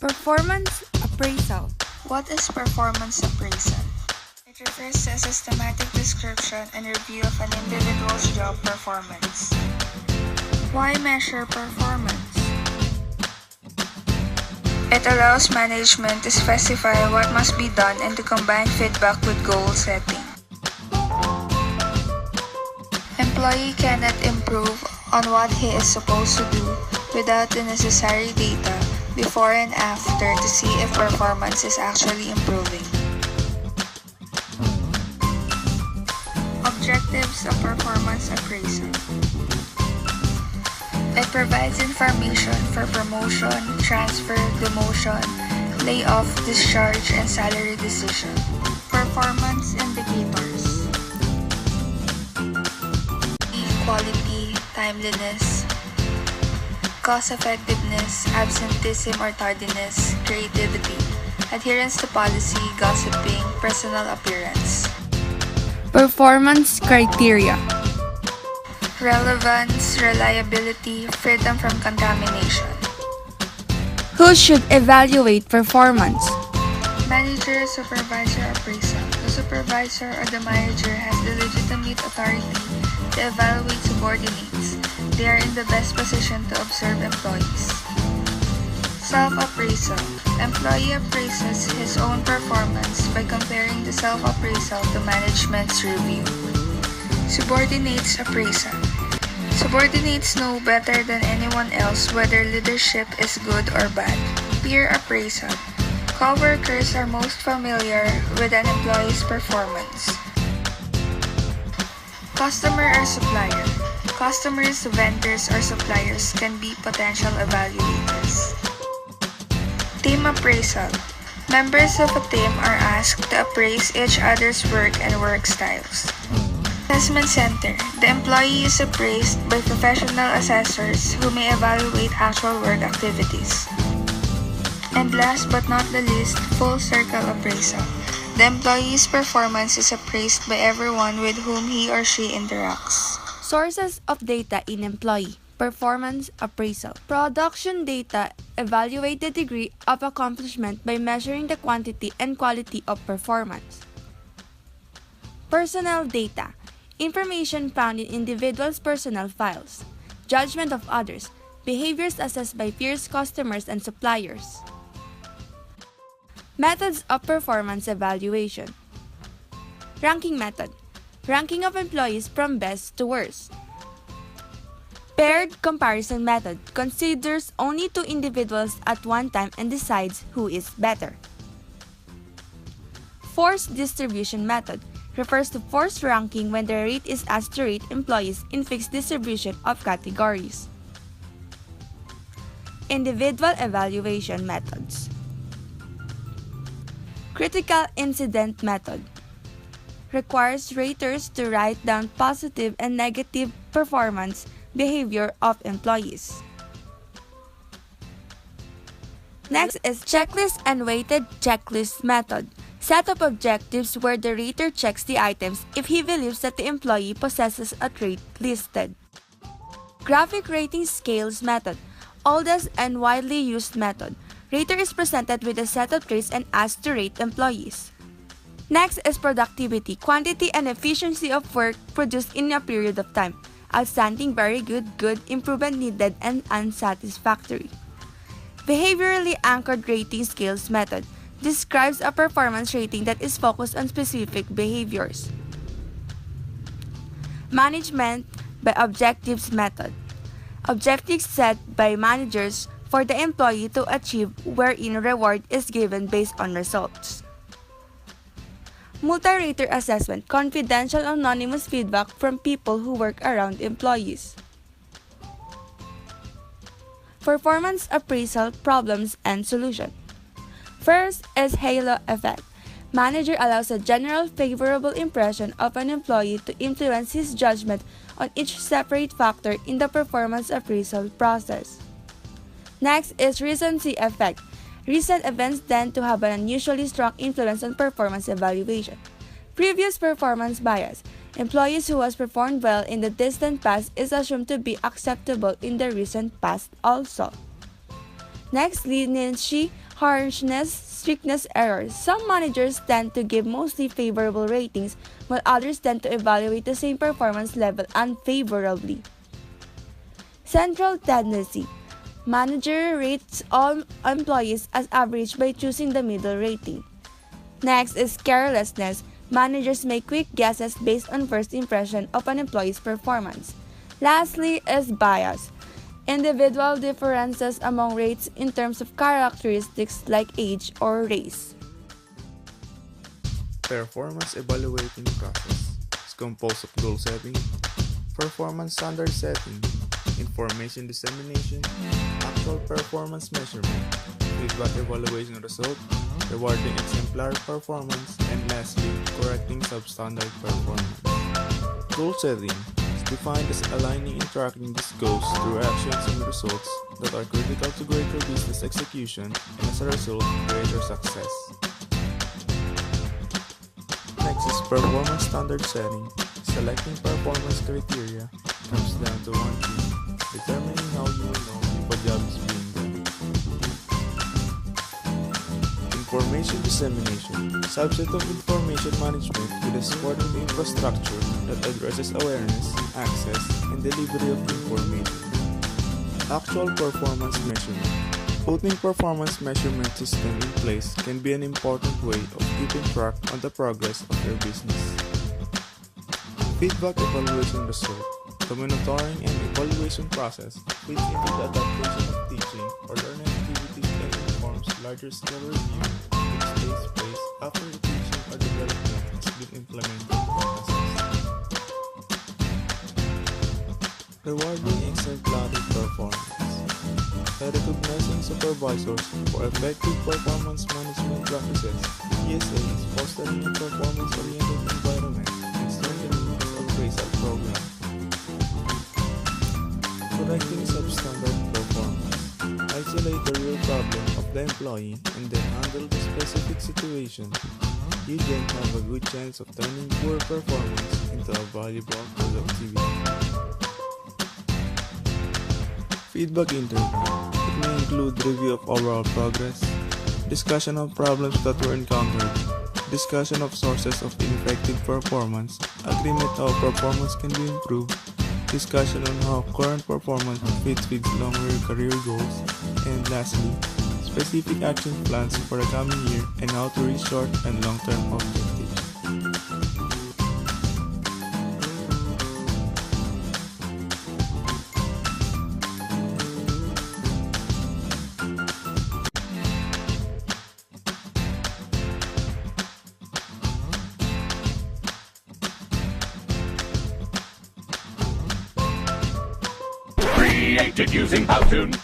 Performance appraisal. What is performance appraisal? It refers to a systematic description and review of an individual's job performance. Why measure performance? It allows management to specify what must be done and to combine feedback with goal setting. Employee cannot improve on what he is supposed to do without the necessary data before and after to see if performance is actually improving. Objectives of performance appraisal. It provides information for promotion, transfer, demotion, layoff, discharge, and salary decision. Performance indicators. Quality, timeliness, cost-effectiveness, absenteeism or tardiness, creativity, adherence to policy, gossiping, personal appearance. Performance criteria. Relevance, reliability, freedom from contamination. Who should evaluate performance? Manager, supervisor, appraisal. The supervisor or the manager has the legitimate authority to evaluate subordinates. They are in the best position to observe employees. Self-appraisal. Employee appraises his own performance by comparing the self-appraisal to management's review. Subordinates appraisal. Subordinates know better than anyone else whether leadership is good or bad. Peer appraisal. Coworkers are most familiar with an employee's performance. Customer or supplier. Customers, vendors, or suppliers can be potential evaluators. Team appraisal. Members of a team are asked to appraise each other's work and work styles. Assessment Center. The employee is appraised by professional assessors who may evaluate actual work activities. And last but not the least, full circle appraisal. The employee's performance is appraised by everyone with whom he or she interacts. Sources of data in employee performance appraisal. Production data evaluate the degree of accomplishment by measuring the quantity and quality of performance. Personnel data. Information found in individuals' personnel files. Judgment of others. Behaviors assessed by peers, customers, and suppliers. Methods of performance evaluation. Ranking method. Ranking of employees from best to worst. Paired comparison method considers only two individuals at one time and decides who is better. Forced distribution method refers to forced ranking when the rate is asked to rate employees in fixed distribution of categories. Individual evaluation methods. Critical incident method requires raters to write down positive and negative performance behavior of employees. Next is checklist and weighted checklist method. Set of objectives where the rater checks the items if he believes that the employee possesses a trait listed. Graphic rating scales method. Oldest and widely used method. Rater is presented with a set of traits and asked to rate employees. Next is productivity, quantity and efficiency of work produced in a period of time. Outstanding, very good, good, improvement needed, and unsatisfactory. Behaviorally anchored rating scales method describes a performance rating that is focused on specific behaviors. Management by objectives method. Objectives set by managers for the employee to achieve wherein reward is given based on results. Multi-rater assessment, confidential anonymous feedback from people who work around employees. Performance appraisal problems and solution. First is halo effect. Manager allows a general favorable impression of an employee to influence his judgment on each separate factor in the performance appraisal process. Next is recency effect. Recent events tend to have an unusually strong influence on performance evaluation. Previous performance bias. Employees who has performed well in the distant past is assumed to be acceptable in the recent past also. Next, leniency Harshness, strictness, errors. Some managers tend to give mostly favorable ratings, while others tend to evaluate the same performance level unfavorably. Central tendency. Manager rates all employees as average by choosing the middle rating. Next is carelessness. Managers make quick guesses based on first impression of an employee's performance. Lastly is bias. Individual differences among rates in terms of characteristics like age or race. Performance evaluating process is composed of goal setting, performance standard setting, information dissemination, actual performance measurement, feedback evaluation result, rewarding exemplary performance, and lastly, correcting substandard performance. Goal setting is defined as aligning and tracking these goals through actions and results that are critical to greater business execution and as a result, greater success. Next is performance standard setting. Selecting performance criteria comes down to one thing, determining how you will know if a job is being done. Information dissemination, subset of information management with a supporting infrastructure that addresses awareness, access, and delivery of information. Actual performance measurement. Putting performance measurement system in place can be an important way of keeping track on the progress of your business. Feedback evaluation result. The monitoring and evaluation process fits into the adaptation of teaching or learning activities and informs larger scale review which takes place after the teaching or development has been implemented or assessed. Rewarding exemplary performance. By recognizing supervisors for effective performance management practices, ESA is fostering a performance-oriented environment and strengthening its appraisal program. Correcting substandard performance. Isolate the real problem of the employee and then handle the specific situation. You then have a good chance of turning poor performance into a valuable productivity. Feedback interview. It may include review of overall progress, discussion of problems that were encountered, discussion of sources of ineffective performance, agreement how performance can be improved, discussion on how current performance fits with longer career goals, and lastly, specific action plans for the coming year and how to reach short and long-term objectives. Created using Powtoon.